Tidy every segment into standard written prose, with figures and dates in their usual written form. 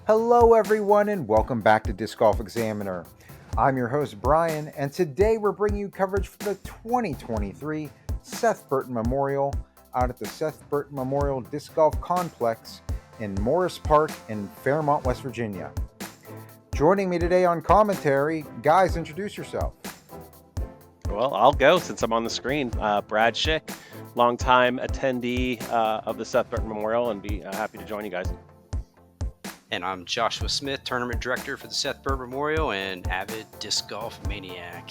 Hello everyone and welcome back to Disc Golf Examiner. I'm your host Bryan, and today we're bringing you coverage for the 2023 Seth Burton Memorial out at the Seth Burton Memorial Disc Golf Complex in Morris Park in Fairmont, West Virginia. Joining me today on commentary, guys, introduce yourself. Well, I'll go since I'm on the screen. Brad Schick, longtime attendee of the Seth Burton Memorial, and be happy to join you guys. And I'm Joshua Smith, Tournament Director for the Seth Burton Memorial and avid disc golf maniac.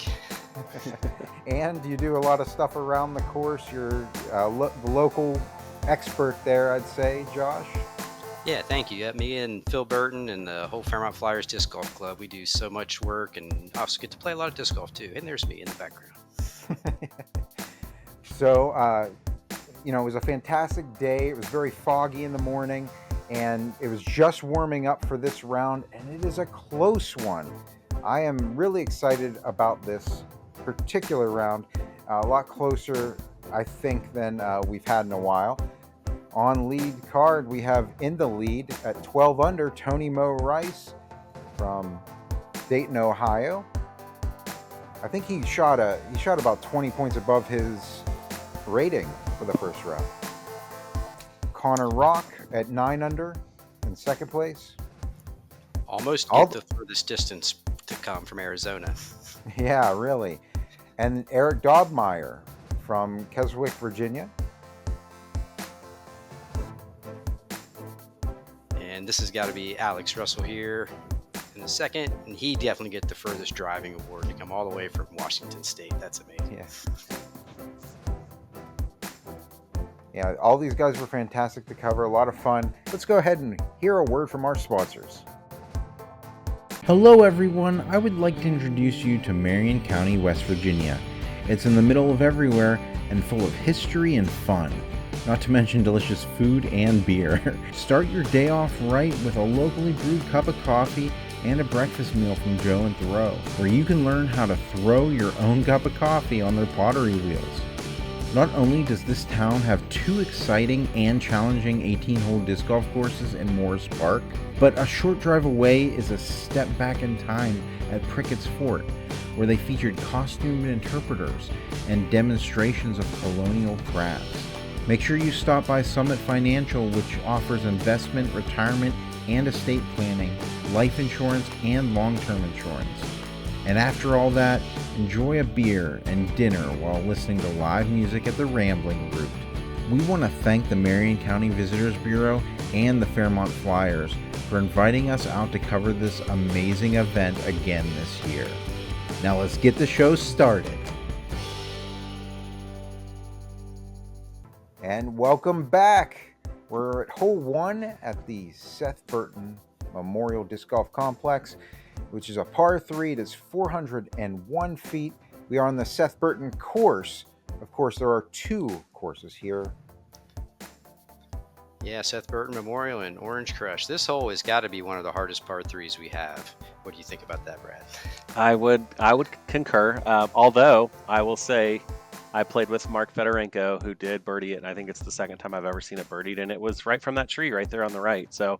And you do a lot of stuff around the course. You're the local expert there, I'd say, Josh. Yeah, thank you. Yeah, me and Phil Burton and the whole Fairmont Flyers Disc Golf Club, we do so much work and also get to play a lot of disc golf too. And there's me in the background. So, it was a fantastic day. It was very foggy in the morning, and it was just warming up for this round, and it is a close one. I am really excited about this particular round. A lot closer, I think, than we've had in a while. On lead card, we have in the lead at 12 under, Tony Mo Reiss from Dayton, Ohio. I think he shot about 20 points above his rating for the first round. Connor Rock at 9 under in second place. Almost get the furthest distance to come from Arizona. Yeah, really. And Eric Dobmeier from Keswick, Virginia. And this has got to be Alex Russell here in the second, and he definitely get the furthest driving award to come all the way from Washington State. That's amazing. Yeah, all these guys were fantastic to cover, a lot of fun. Let's go ahead and hear a word from our sponsors. Hello everyone, I would like to introduce you to Marion County, West Virginia. It's in the middle of everywhere and full of history and fun. Not to mention delicious food and beer. Start your day off right with a locally brewed cup of coffee and a breakfast meal from Joe and Throw, where you can learn how to throw your own cup of coffee on their pottery wheels. Not only does this town have 2 exciting and challenging 18-hole disc golf courses in Morris Park, but a short drive away is a step back in time at Prickett's Fort, where they featured costumed interpreters and demonstrations of colonial crafts. Make sure you stop by Summit Financial, which offers investment, retirement, and estate planning, life insurance, and long-term insurance. And after all that, enjoy a beer and dinner while listening to live music at the Rambling Root. We want to thank the Marion County Visitors Bureau and the Fairmont Flyers for inviting us out to cover this amazing event again this year. Now let's get the show started. And welcome back. We're at hole 1 at the Seth Burton Memorial Disc Golf Complex, which is a par 3. It is 401 feet. We are on the Seth Burton course. Of course, there are 2 courses here. Yeah, Seth Burton Memorial and Orange Crush. This hole has got to be one of the hardest par 3s we have. What do you think about that, Brad? I would concur. Although I will say, I played with Mark Fedorenko, who did birdie it, and I think it's the second time I've ever seen it birdied, and it was right from that tree right there on the right. So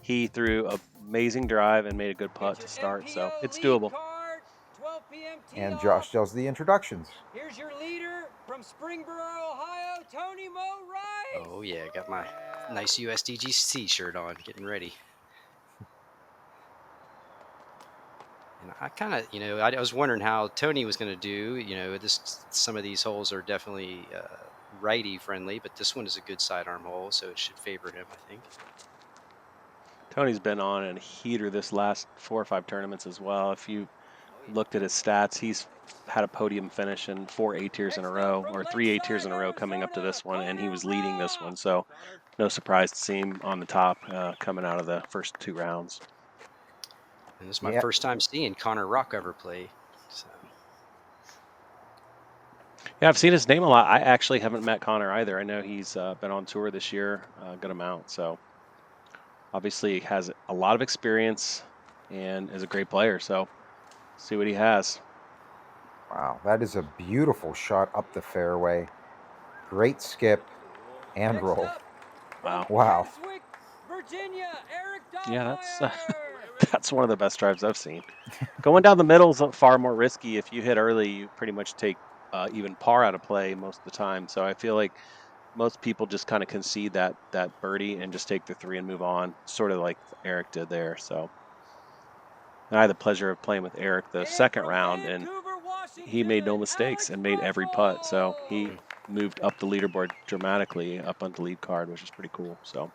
he threw an amazing drive and made a good putt to start, so it's doable. And Josh does the introductions. Here's your leader from Springboro, Ohio, Tony Mo Reiss. Oh yeah, got my nice USDGC shirt on, getting ready. And I kind of, I was wondering how Tony was going to do. Some of these holes are definitely righty friendly, but this one is a good sidearm hole, so it should favor him, I think. Tony's been on a heater this last 4 or 5 tournaments as well. If you looked at his stats, he's had a podium finish in 4 A-tiers in a row, or 3 A-tiers in a row coming up to this one, and he was leading this one. So no surprise to see him on the top coming out of the first 2 rounds. And this is my first time seeing Connor Rock ever play. So. Yeah, I've seen his name a lot. I actually haven't met Connor either. I know he's been on tour this year a good amount. So obviously he has a lot of experience and is a great player. So see what he has. Wow, that is a beautiful shot up the fairway. Great skip and Next roll. up, from Wow. Wow. Keswick, Virginia, Eric Yeah, that's Dobmeier. that's one of the best drives I've seen. Going down the middle is far more risky. If you hit early, you pretty much take even par out of play most of the time. So I feel like most people just kind of concede that birdie and just take the three and move on, sort of like Eric did there. So and I had the pleasure of playing with Eric the And second from round, and Vancouver, he made no Washington, mistakes Alex and made every putt. So he Mm. Ruffle. moved up the leaderboard dramatically up on the lead card, which is pretty cool. So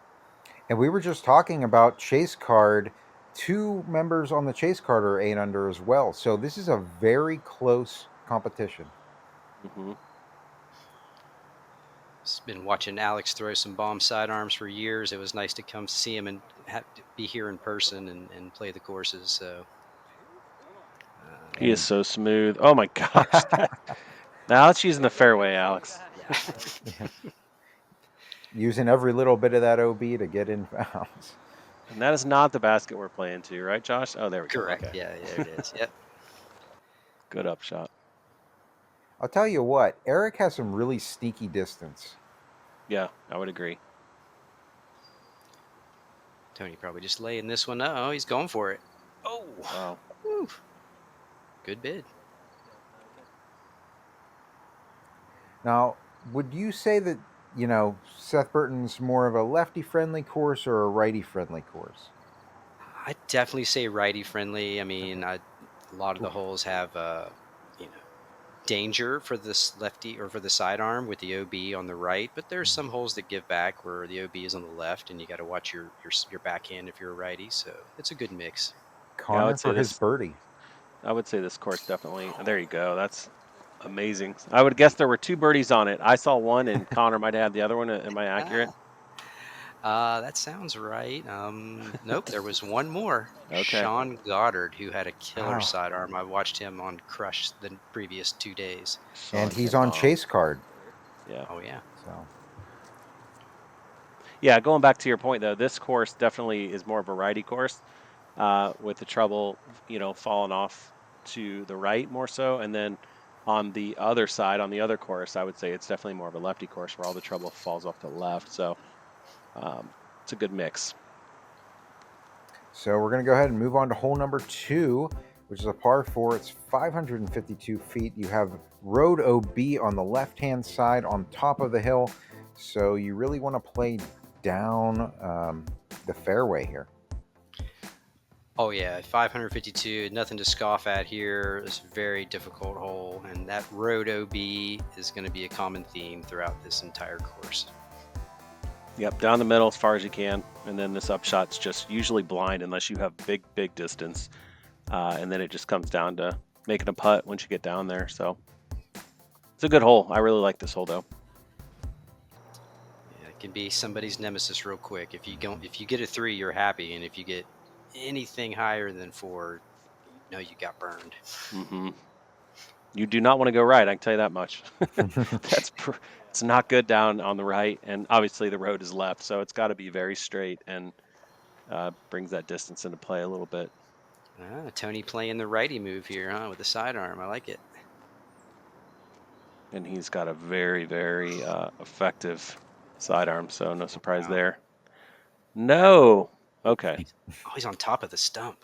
And we were just talking about Chase Card. 2 members on the Chase Card are 8 under as well. So this is a very close competition. hmm Just been watching Alex throw some bomb sidearms for years. It was nice to come see him and be here in person and play the courses. So he is And so smooth. Oh my gosh. Now that's using the fairway, Alex. yeah. using every little bit of that OB to get in bounds. And that is not the basket we're playing to, right, Josh? Oh, there we go. Correct. Okay. Yeah, there it is. Yep. Good upshot. I'll tell you what, Eric has some really sneaky distance. Yeah, I would agree. Tony probably just laying this one. Oh, he's going for it. Oh, Wow. whew. Good bid. Now, would you say that, Seth Burton's more of a lefty friendly course or a righty friendly course? I'd definitely say righty friendly. I Okay. mean, a lot of the holes have, you know, danger for this lefty or for the sidearm with the OB on the right, but there's some holes that give back where the OB is on the left, and you got to watch your backhand if you're a righty. So it's a good mix. Yeah, Connor for his birdie. I would say this course definitely. There you go. That's amazing. I would guess there were 2 birdies on it. I saw one, and Connor might have the other one. Am I accurate? That sounds right. Nope, there was one more. Okay. Sean Goddard, who had a killer Wow. sidearm. I watched him on Crush the previous 2 days. And Sean he's hit on bomb. Chase Card. Yeah. Oh yeah. So Yeah, going back to your point though, this course definitely is more of a righty course, with the trouble, falling off to the right more so, and then on the other side, on the other course, I would say it's definitely more of a lefty course where all the trouble falls off to the left. So it's a good mix. we're going to go ahead and move on to hole number 2, which is a par 4. It's 552 feet. You have road OB on the left-hand side on top of the hill. So you really want to play down the fairway here. Oh yeah, 552. Nothing to scoff at here. It's a very difficult hole, and that road OB is going to be a common theme throughout this entire course. Yep, down the middle as far as you can, and then this upshot's just usually blind unless you have big distance, and then it just comes down to making a putt once you get down there. So it's a good hole. I really like this hole though. Yeah, it can be somebody's nemesis real quick. If you get a 3, you're happy, and if you get anything higher than 4, no, you got burned. hmm You do not want to go right. I can tell you that much. It's not good down on the right, and obviously the road is left, so it's got to be very straight and brings that distance into play a little bit. Tony playing the righty move here, huh, with the sidearm. I like it. And he's got a very effective sidearm, so no surprise Wow. there. No. Okay. Oh, he's on top of the stump.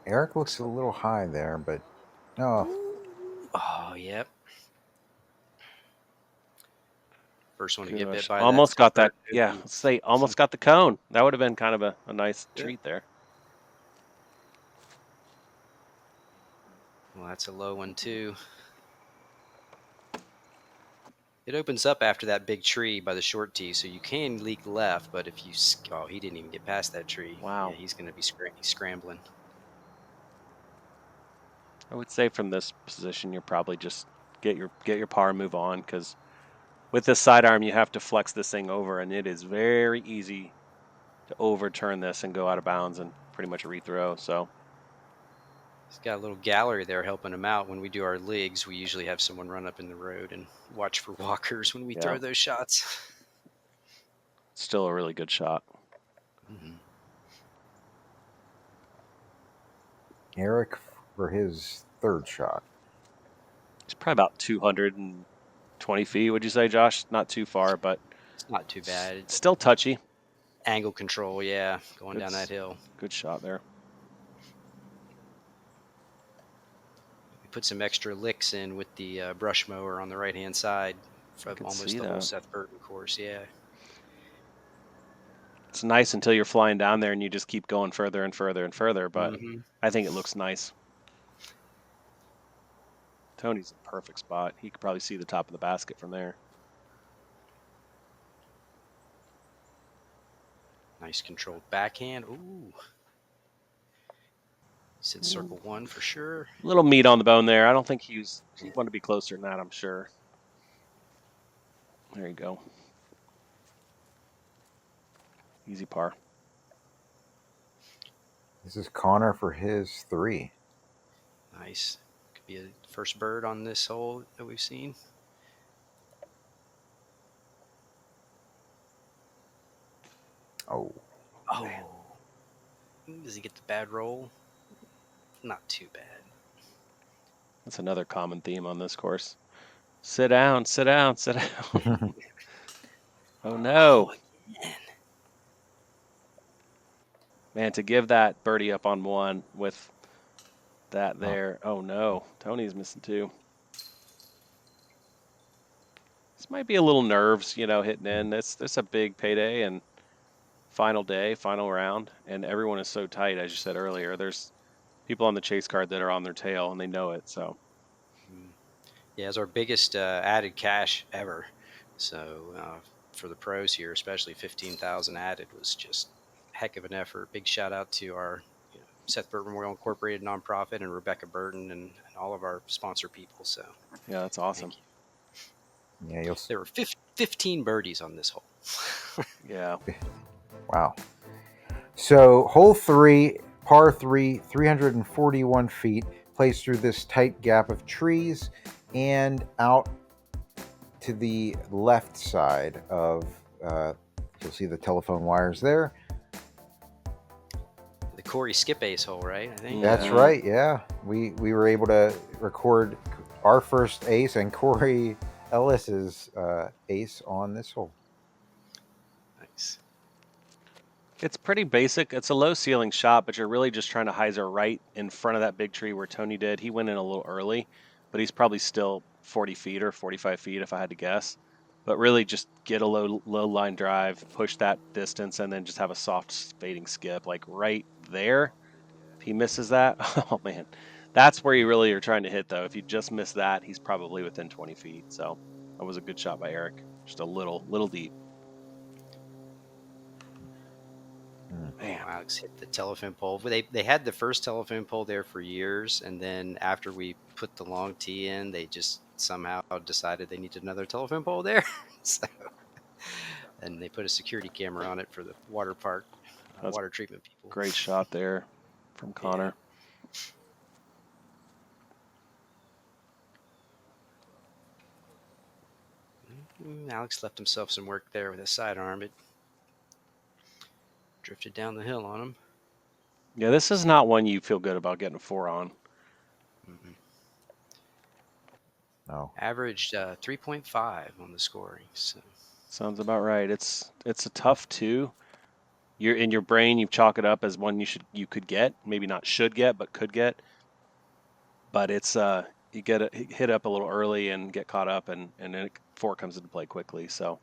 Eric looks a little high there, but Oh, yep. First one to get bit Gosh, by almost that. got that. Yeah, let's say almost got the cone. That would have been kind of a nice Yeah. treat there. Well, that's a low one too. It opens up after that big tree by the short tee, so you can leak left. But if you, he didn't even get past that tree. Wow. Yeah, he's going to be scrambling. I would say from this position, you're probably just get your par and move on, because with this sidearm, you have to flex this thing over, and it is very easy to overturn this and go out of bounds and pretty much rethrow. So He's got a little gallery there helping him out. When we do our leagues, we usually have someone run up in the road and watch for walkers when we throw those shots. still a really good shot. Mm-hmm. Eric for his third shot. It's probably about 220 feet. Would you say, Josh? Not too far, but It's not too bad. still touchy. Angle control, yeah, going down that Good- hill. Good shot there. We put some extra licks in with the brush mower on the right-hand side from can almost see the whole that. Seth Burton course, yeah. It's nice until you're flying down there and you just keep going further and further and further, but Mhm. I think it looks nice. Tony's in a perfect spot. He could probably see the top of the basket from there. Nice controlled backhand. Ooh. He said circle one for sure. Little meat on the bone there. I don't think he wanted to be closer than that, I'm sure. There you go. Easy par. This is Connor for his 3. Nice. Could be a first bird on this hole that we've seen. Oh, Oh. Does he get the bad roll? Not too bad. That's another common theme on this course. Sit down, sit down, sit down. Oh no. Man, to give that birdie up on one with that there. Oh no. Tony's missing 2. This might be a little nerves, hitting in. It's a big payday and final day, final round, and everyone is so tight, as you said earlier. There's people on the chase card that are on their tail and they know it. So Yeah, it's our biggest added cash ever. So for the pros here, especially 15,000 added was just a heck of an effort. Big shout out to our Seth Burton Memorial Incorporated nonprofit and Rebecca Burton and all of our sponsor people. So yeah, that's awesome. yeah, there were 15 birdies on this hole. Yeah. wow. So hole 3, par 3, 341 feet, plays through this tight gap of trees and out to the left side of, you'll see the telephone wires there. The Corey Skip Ace hole, right? I think. That's right, yeah. We were able to record our first ace and Corey Ellis's ace on this hole. Nice. It's pretty basic. It's a low ceiling shot, but you're really just trying to hyzer right in front of that big tree where Tony did. He went in a little early, but he's probably still 40 feet or 45 feet if I had to guess. But really just get a low line drive, push that distance, and then just have a soft fading skip like right there. If he misses that, oh man, that's where you really are trying to hit though. If you just miss that, he's probably within 20 feet. So that was a good shot by Eric. Just a little deep. Man, Alex hit the telephone pole. They had the first telephone pole there for years, and then after we put the long tee in, they just somehow decided they needed another telephone pole there. So, and they put a security camera on it for the water park, water treatment people. Great shot there from Connor. Alex left himself some work there with his sidearm. It drifted down the hill on him. Yeah, this is not one you feel good about getting a 4 on. Mm-hmm. No. Averaged 3.5 on the scoring. So. Sounds about right. It's a tough 2. You're in your brain, you chalk it up as one you could get, maybe not should get, but could get. But it's you get hit up a little early and get caught up, and then 4 comes into play quickly. So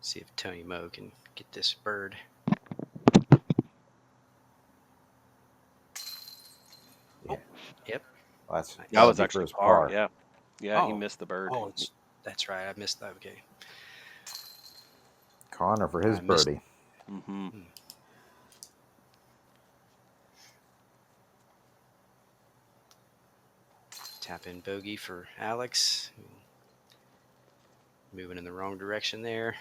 see if Tony Moe can get this bird. Yeah. Yep. Well, that was actually his par. Yeah, he missed the bird. Oh, that's right. I missed that. Okay. Connor for his birdie. Mm-hmm. Tap in bogey for Alex. Moving in the wrong direction there.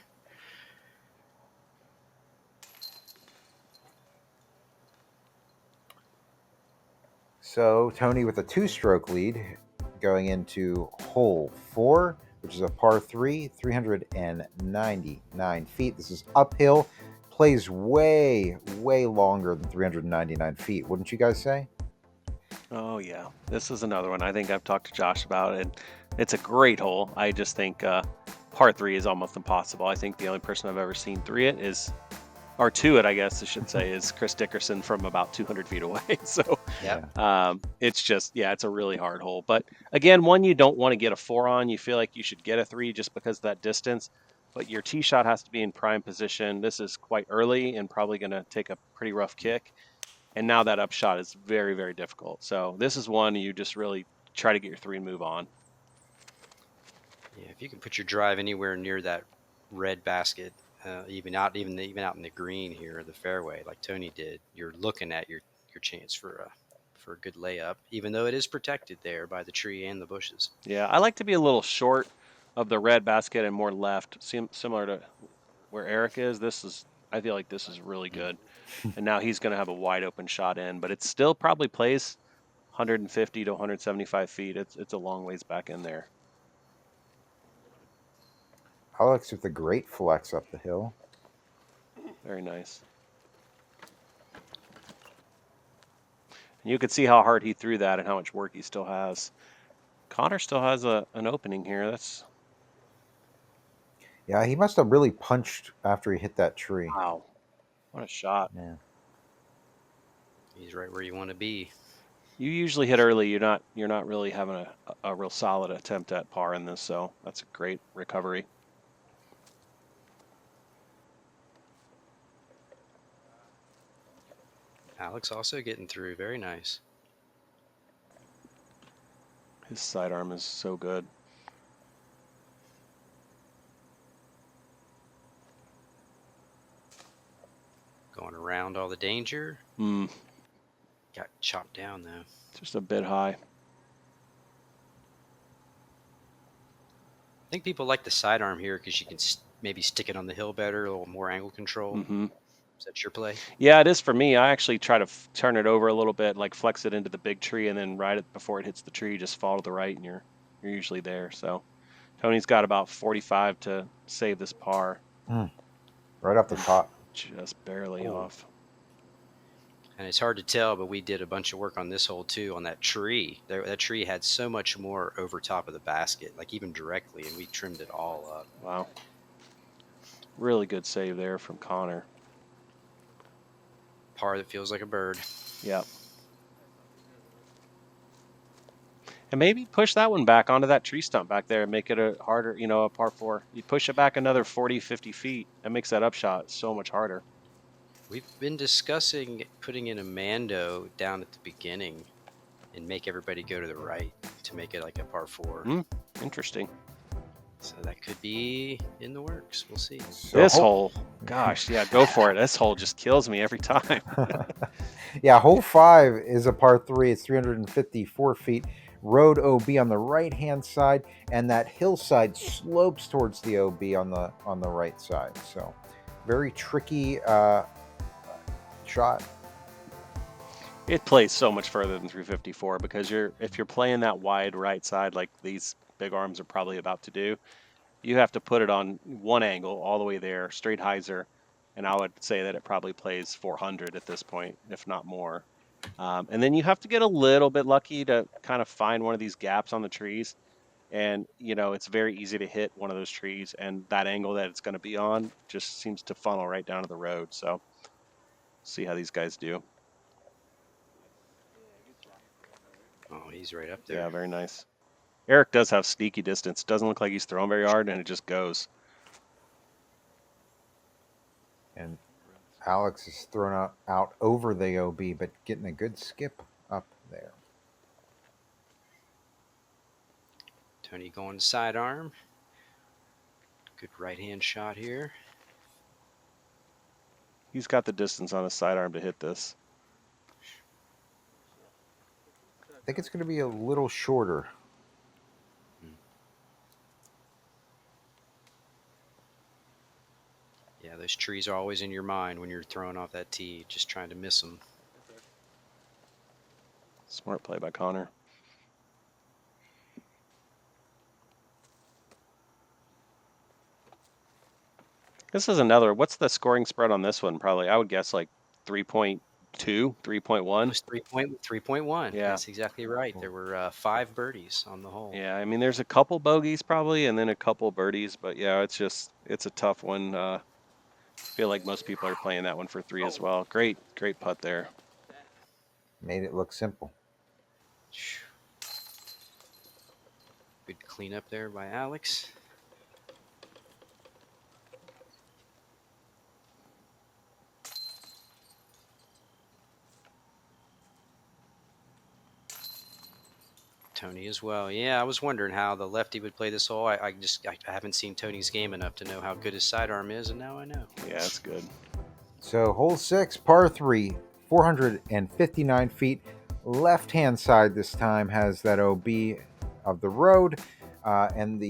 So Tony with a 2-stroke lead going into hole 4, which is a par 3, 399 feet. This is uphill, plays way, way longer than 399 feet, wouldn't you guys say? Oh yeah, this is another one. I think I've talked to Josh about it. It's a great hole. I just think par 3 is almost impossible. I think the only person I've ever seen 3 it is, or 2 it, I guess I should say, is Chris Dickerson from about 200 feet away. So Yeah. it's just, yeah, it's a really hard hole. But again, one you don't want to get a 4 on. You feel like you should get a 3 just because of that distance. But your tee shot has to be in prime position. This is quite early and probably going to take a pretty rough kick. And now that upshot is very, very difficult. So this is one you just really try to get your 3 and move on. Yeah, if you can put your drive anywhere near that red basket, even out in the green here, the fairway, like Tony did, you're looking at your chance for a good layup, even though it is protected there by the tree and the bushes. Yeah, I like to be a little short of the red basket and more left, similar to where Eric is. I feel like this is really good. And now he's going to have a wide open shot in, but it still probably plays 150 to 175 feet. It's a long ways back in there. Alex with a great flex up the hill. Very nice. And you could see how hard he threw that and how much work he still has. Connor still has an opening here. Yeah, he must have really punched after he hit that tree. Wow. What a shot. Yeah. He's right where you want to be. You usually hit early. You're not really having a real solid attempt at par in this, so that's a great recovery. Alex also getting through. Very nice. His sidearm is so good. Going around all the danger. Got chopped down though. Just a bit high. I think people like the sidearm here because you can maybe stick it on the hill better, a little more angle control. Mm-hmm. Is that your play? Yeah, it is for me. I actually try to turn it over a little bit, like flex it into the big tree, and then right before it hits the tree, just fall to the right, and you're usually there. So Tony's got about 45 to save this par. Right off the top. Just barely off. And it's hard to tell, but we did a bunch of work on this hole too, on that tree. That tree had so much more over top of the basket, like even directly, and we trimmed it all up. Wow. Really good save there from Connor. Par that feels like a bird. Yep. And maybe push that one back onto that tree stump back there and make it a harder, a par 4. You push it back another 40, 50 feet. That makes that upshot so much harder. We've been discussing putting in a Mando down at the beginning and make everybody go to the right to make it like a par 4. Interesting. So that could be in the works. We'll see. So this hole, gosh, yeah, go for it. This hole just kills me every time. Yeah, hole 5 is a par 3. It's 354 feet. Road OB on the right-hand side, and that hillside slopes towards the OB on the right side. So very tricky shot. It plays so much further than 354 because if you're playing that wide right side like these big arms are probably about to do, you have to put it on one angle all the way there, straight hyzer, and I would say that it probably plays 400 at this point, if not more. And then you have to get a little bit lucky to kind of find one of these gaps on the trees. And, it's very easy to hit one of those trees, and that angle that it's going to be on just seems to funnel right down to the road. So see how these guys do. Oh, he's right up there. Yeah, very nice. Eric does have sneaky distance. Doesn't look like he's throwing very hard, and it just goes. And Alex is thrown out over the OB, but getting a good skip up there. Tony going sidearm. Good right-hand shot here. He's got the distance on his sidearm to hit this. I think it's going to be a little shorter. Yeah, those trees are always in your mind when you're throwing off that tee, just trying to miss them. Smart play by Connor. This is another. What's the scoring spread on this one? Probably, I would guess like 3.2, 3.1. It was 3.1. Yeah. That's exactly right. There were 5 birdies on the hole. Yeah, I mean, there's a couple bogeys probably, and then a couple birdies, but yeah, it's a tough one. I feel like most people are playing that one for 3 as well. Great putt there. Made it look simple. Good cleanup there by Alex. Tony as well. Yeah, I was wondering how the lefty would play this hole. I haven't seen Tony's game enough to know how good his sidearm is, and now I know. Yeah, that's good. So hole 6, par 3, 459 feet. Left-hand side this time has that OB of the road, and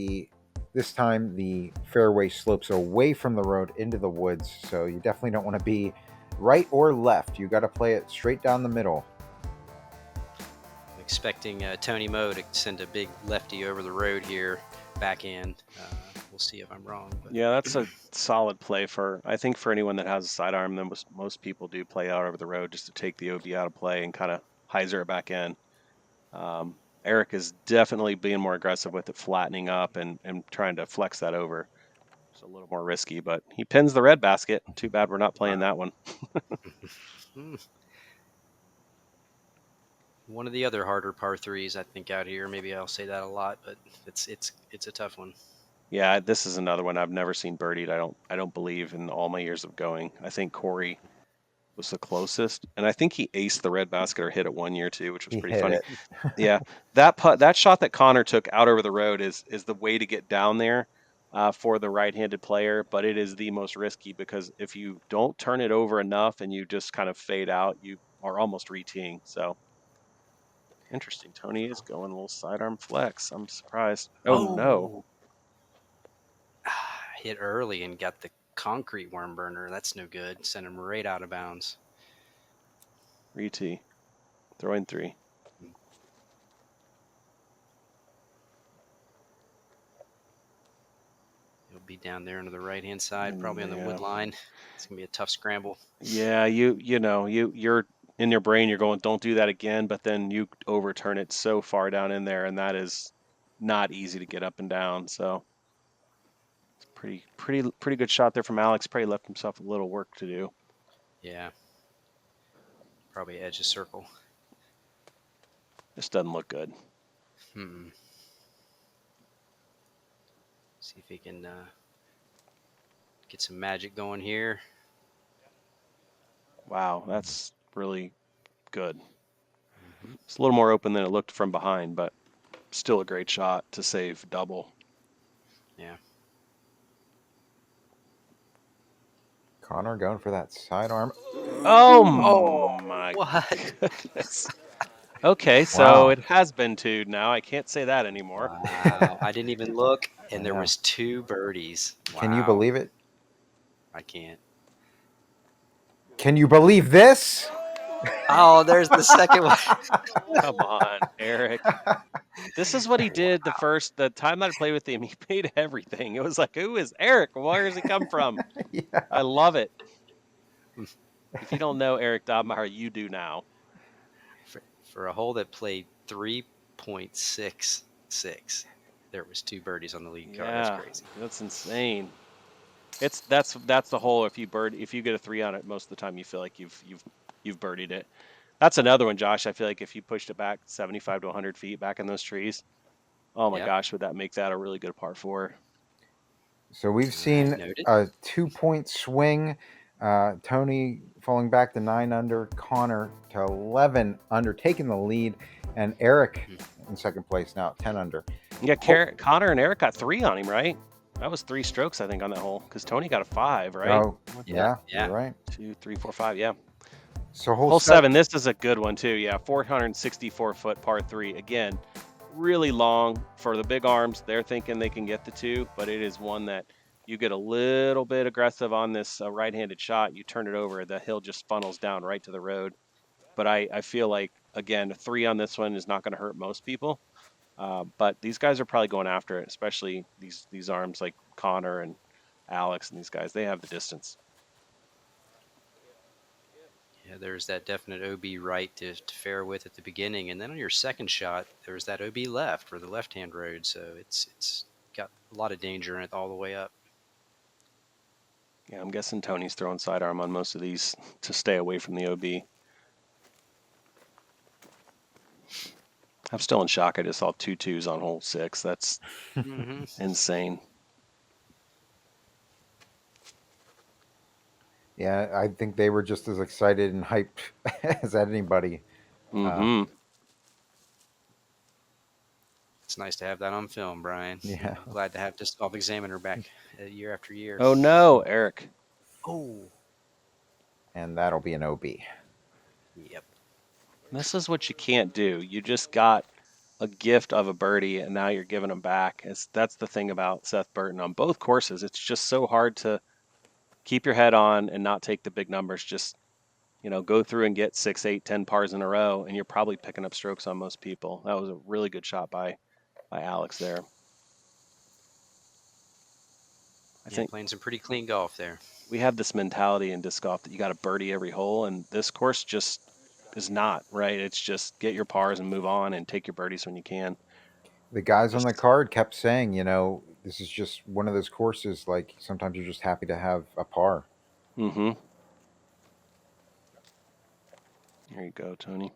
this time the fairway slopes away from the road into the woods. So you definitely don't want to be right or left. You got to play it straight down the middle. I'm expecting Tony Mo to send a big lefty over the road here, backhand. We'll see if I'm wrong. But. Yeah, that's a solid play I think for anyone that has a sidearm, then most people do play out over the road just to take the OB out of play and kind of hyzer it back in. Eric is definitely being more aggressive with it, flattening up and trying to flex that over. It's a little more risky, but he pins the red basket. Too bad we're not playing that one. One of the other harder par 3s, I think, out here. Maybe I'll say that a lot, but it's a tough one. Yeah, this is another one I've never seen birdied. I don't believe in all my years of going. I think Corey was the closest, and I think he aced the red basket or hit it one year too, which was pretty funny. Yeah, that shot that Connor took out over the road is the way to get down there for the right-handed player, but it is the most risky because if you don't turn it over enough and you just kind of fade out, you are almost re-teeing. So interesting. Tony is going a little sidearm flex. I'm surprised. Oh no. Hit early and got the concrete worm burner. That's no good. Sent him right out of bounds. Re-tee. Throwing 3. He'll be down there on the right-hand side, probably on the wood line. It's going to be a tough scramble. Yeah, you're in your brain, you're going, don't do that again, but then you overturn it so far down in there, and that is not easy to get up and down. So it's pretty good shot there from Alex. Probably left himself a little work to do. Yeah. Probably edge of circle. This doesn't look good. See if he can get some magic going here. Wow, that's really good. It's a little more open than it looked from behind, but still a great shot to save double. Yeah. Connor going for that sidearm. Oh my what? goodness. Okay, so it has been 2 now. I can't say that anymore. Wow. I didn't even look, and there was 2 birdies. Wow. Can you believe it? I can't. Can you believe this? Oh, there's the second one. Come on, Eric. This is what he did the time that I played with him. He paid everything. It was like, who is Eric? Where does he come from? Yeah. I love it. If you don't know Eric Dobmeier, you do now. For a hole that played 3.66, there was 2 birdies on the lead card. Yeah, That's crazy. That's insane. That's the hole. If you get a 3 on it, most of the time you feel like you've birdied it. That's another one, Josh. I feel like if you pushed it back 75 to 100 feet back in those trees, oh my gosh, would that make that a really good par 4? So we've seen a 2-point swing. Tony falling back to 9 under, Connor to 11 under, taking the lead, and Eric in second place now, 10 under. Yeah, Connor and Eric got 3 on him, right? That was 3 strokes, I think, on that hole, because Tony got a 5, right? Oh, yeah, you're right. 2, 3, 4, 5, yeah. So hole 7, this is a good one too. Yeah, 464-foot par 3. Again, really long for the big arms. They're thinking they can get the 2, but it is one that you get a little bit aggressive on this right-handed shot. You turn it over, the hill just funnels down right to the road. But I feel like, again, a 3 on this one is not going to hurt most people. But these guys are probably going after it, especially these arms like Connor and Alex and these guys. They have the distance. Yeah, there's that definite OB right to fare with at the beginning, and then on your second shot, there's that OB left for the left-hand road. So it's got a lot of danger in it all the way up. Yeah, I'm guessing Tony's throwing sidearm on most of these to stay away from the OB. I'm still in shock. I just saw 2-2s on hole 6. That's insane. Yeah, I think they were just as excited and hyped as anybody. It's nice to have that on film, Brian. Yeah. I'm glad to have Disc Golf Examiner back year after year. Oh no, Eric. Oh. And that'll be an OB. Yep. This is what you can't do. You just got a gift of a birdie, and now you're giving them back. That's the thing about Seth Burton on both courses. It's just so hard to keep your head on and not take the big numbers. Just, go through and get 6, 8, 10 pars in a row, and you're probably picking up strokes on most people. That was a really good shot by Alex there. I think playing some pretty clean golf there. We have this mentality in disc golf that you got to birdie every hole, and this course just is not, right? It's just get your pars and move on and take your birdies when you can. The guys on the card kept saying, this is just one of those courses, like sometimes you're just happy to have a par. Mm-hmm. Here you go, Tony.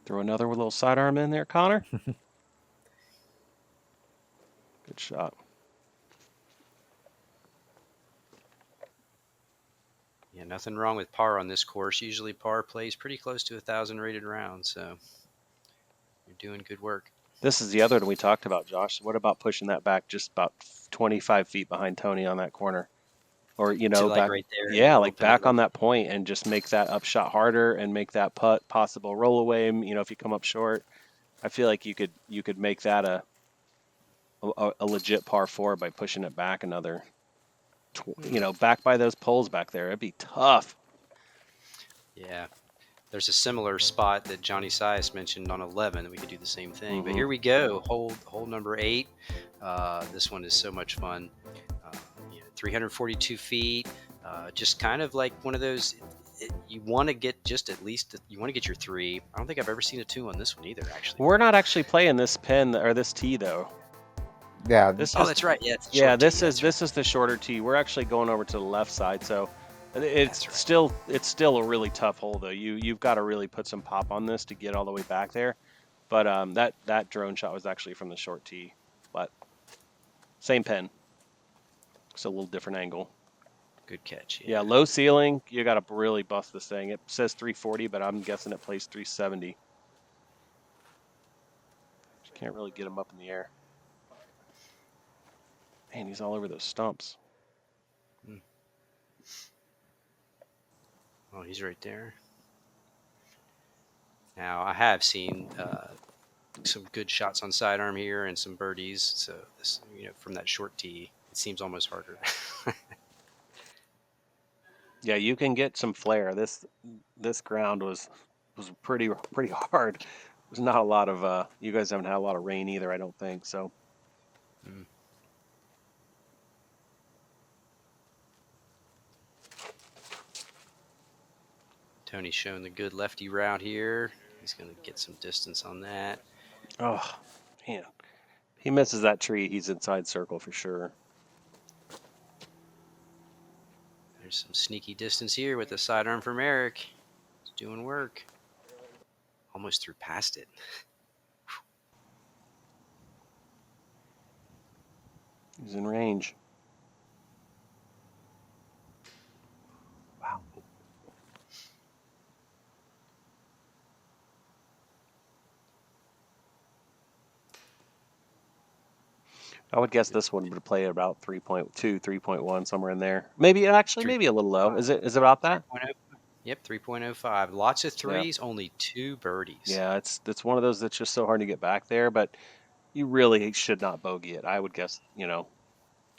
Throw another little sidearm in there, Connor. Good shot. Yeah, nothing wrong with par on this course. Usually par plays pretty close to 1,000 rated rounds, so you're doing good work. This is the other one we talked about, Josh. What about pushing that back just about 25 feet behind Tony on that corner? Or, back, right there. Yeah, like back on that point and just make that upshot harder and make that putt possible roll away. If you come up short, I feel like you could make that a legit par 4 by pushing it back another, back by those poles back there. It'd be tough. Yeah. There's a similar spot that Johnny Sias mentioned on 11 that we could do the same thing. But here we go. Hole number 8. This one is so much fun. 342 feet. Just kind of like one of those. You want to get you want to get your 3. I don't think I've ever seen a 2 on this one either, actually. We're not actually playing this pin or this tee though. Yeah. That's right. Yeah. This is the shorter tee. We're actually going over to the left side, so it's still a really tough hole though. You've got to really put some pop on this to get all the way back there. But that drone shot was actually from the short tee, but same pin. It's a little different angle. Good catch. Yeah, low ceiling. You got to really bust this thing. It says 340, but I'm guessing it plays 370. Just can't really get him up in the air. Man, he's all over those stumps. Oh, he's right there. Now, I have seen some good shots on sidearm here and some birdies. So, this, from that short tee, it seems almost harder. Yeah, you can get some flair. This ground was pretty hard. There's not a lot of you guys haven't had a lot of rain either, I don't think. So. Tony's showing the good lefty route here. He's going to get some distance on that. Oh, man. He misses that tree. He's inside circle for sure. There's some sneaky distance here with the sidearm from Eric. He's doing work. Almost threw past it. He's in range. Wow. I would guess this one would play about 3.2, 3.1, somewhere in there. Maybe a little low. Is it about that? 3.0. Yep, 3.05. Lots of threes, only 2 birdies. Yeah, it's one of those that's just so hard to get back there, but you really should not bogey it. I would guess,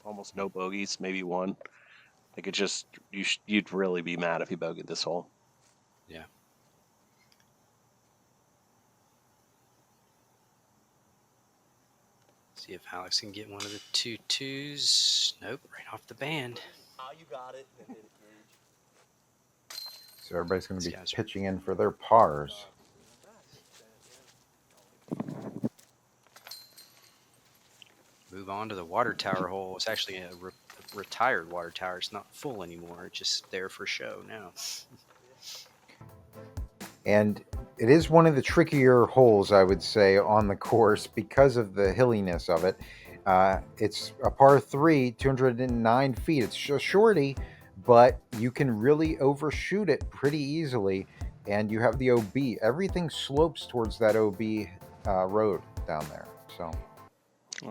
almost no bogeys, maybe 1. Like it just you'd really be mad if you bogeyed this hole. Yeah. See if Alex can get one of the 2-2s. Nope, right off the band. So everybody's going to These be guys are- pitching in for their pars. Move on to the water tower hole. It's actually a retired water tower. It's not full anymore. It's just there for show now. And it is one of the trickier holes, I would say, on the course because of the hilliness of it. It's a par 3, 209 feet. It's a shorty, but you can really overshoot it pretty easily. And you have the OB. Everything slopes towards that OB road down there. So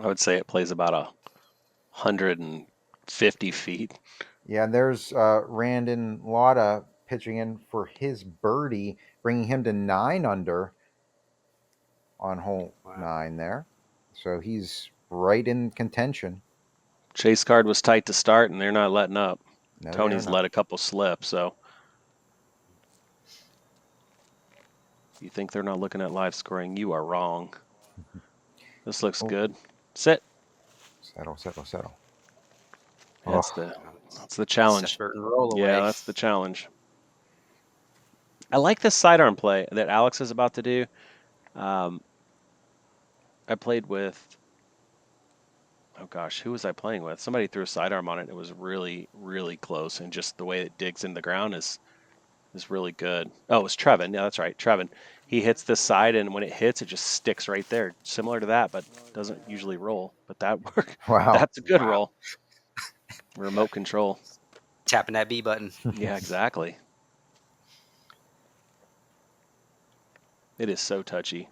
I would say it plays about 150 feet. yeah, there's Randon Lotta pitching in for his birdie, bringing him to 9 under on hole 9 there. So he's right in contention. Chase card was tight to start, and they're not letting up. No, Tony's they're not. let a couple slip, so you think they're not looking at live scoring? You are wrong. This looks good. Sit. Settle. That's the challenge. Seth Burton roll away. Yeah, that's the challenge. I like this sidearm play that Alex is about to do. I played with, oh gosh, who was I playing with? Somebody threw a sidearm on it. It was really, really close, and just the way it digs in the ground is really good. Oh, it was Trevin. Yeah, that's right, Trevin. He hits this side, and when it hits, it just sticks right there, similar to that, but doesn't usually roll. But that worked. Wow. That's a good roll. Remote control. Tapping that B button. Yeah, exactly. It is so touchy.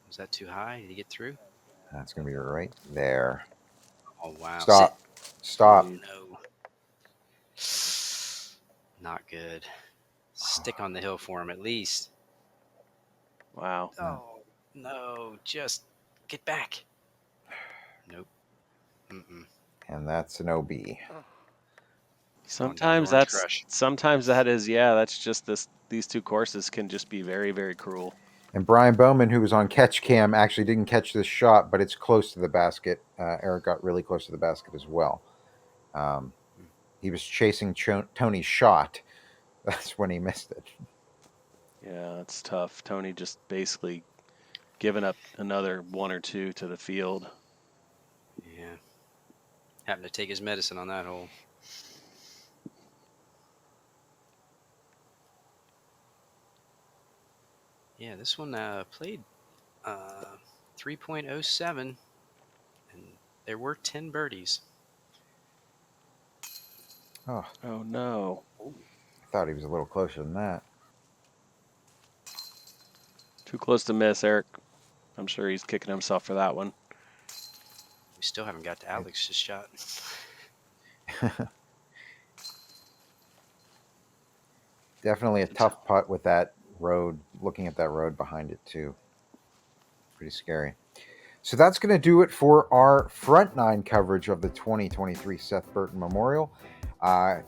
Was that too high? Did he get through? That's going to be right there. Oh, wow. Stop. No. Not good. Stick on the hill for him at least. Wow. Oh, no. Just get back. Nope. And that's an OB. Sometimes that is, yeah, that's just these two courses can just be very, very cruel. And Brian Bowman, who was on catch cam, actually didn't catch this shot, but it's close to the basket. Eric got really close to the basket as well. He was chasing Tony's shot. That's when he missed it. Yeah, it's tough. Tony just basically giving up another 1 or 2 to the field. Yeah. Having to take his medicine on that hole. Yeah, this one played 3.07, and there were 10 birdies. Oh no. I thought he was a little closer than that. Too close to miss, Eric. I'm sure he's kicking himself for that one. We still haven't got to Alex's shot. Definitely a tough putt with that road, looking at that road behind it too. Pretty scary. So that's going to do it for our front 9 coverage of the 2023 Seth Burton Memorial.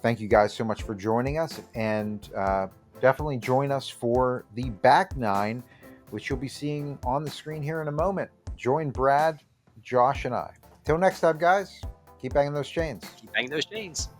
Thank you guys so much for joining us, and definitely join us for the back 9, which you'll be seeing on the screen here in a moment. Join Brad, Josh, and I. Till next time, guys, keep banging those chains. Keep banging those chains.